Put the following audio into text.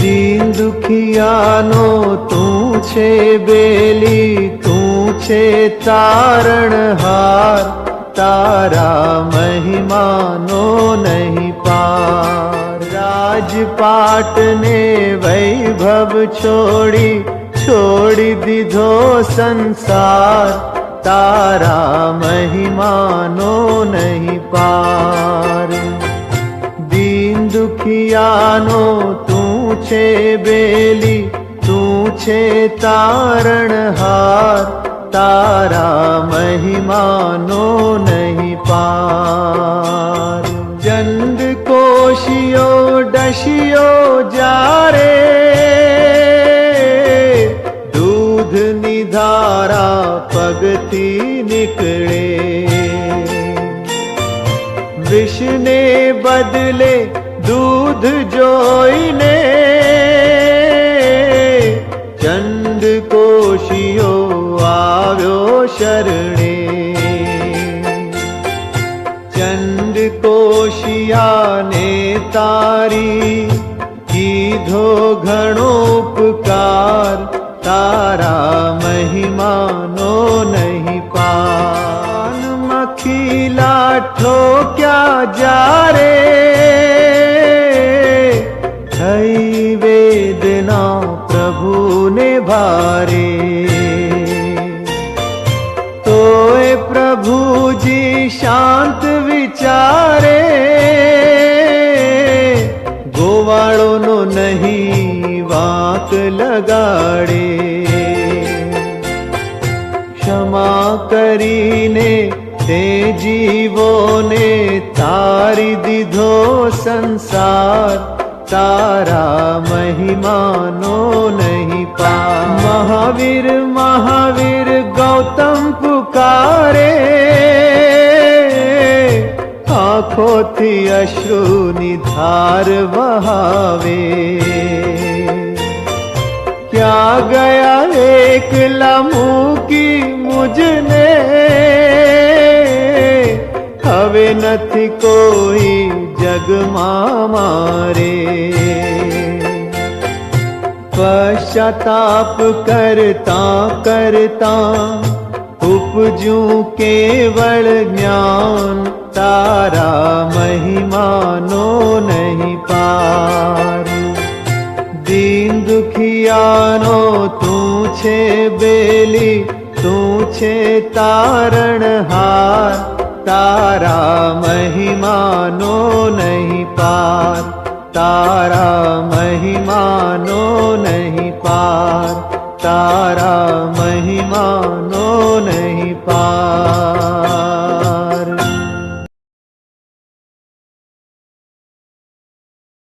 દીન દુખિયાનો તું છે બેલી, તું છે તારણહાર, તારા મહિમાનો નહીં પાર. રાજપાટને વૈભવ છોડી દીધો સંસાર, તારા મહિમાનો નહીં પાર. દીન દુખિયાનો તું છે બેલી, તું છે તારણહાર, તારા મહિમાનો નહીં પાર. ચંદ કોશિયો ડશિયો જારે, દૂધની ધારા પગથી નીકળે. વિષને બદલે દૂધ જોઈને ચંદ કોશિયો આવ્યો શરણે. ચંદ કોશિયાને તારી કીધો ઘણો ઉપકાર, તારા મહિમાનો નહીં પાર. મખીલા ઠોક્યા જારે, થઈ વેદના પ્રભુને ભારે. તોય પ્રભુજી શાંત વિચારે, ગોવાળોનો નહીં વાંક લગાડે. ક્ષમા કરીને તે જીવોને તારી દીધો સંસાર, તારા મહિમાનો નહીં પાર. મહાવીર મહાવીર ગૌતમ પુકારે, આંખોથી અશ્રુની ધાર વહાવે. ક્યાં ગયા એકલા મૂકી મુજને, હવે નથી કોઈ જગમાં મારે. પશ્ચાતાપ કરતા કરતા ઉપજ્યું કેવળ જ્ઞાન, તારા મહિમાનો નહીં પાર. દીન દુખિયાનો તું છે બેલી, તું છે તારણહાર, તારા મહિમાનો નહીં પાર, તારા મહિમાનો નહીં પાર, તારા મહિમાનો નહીં પાર.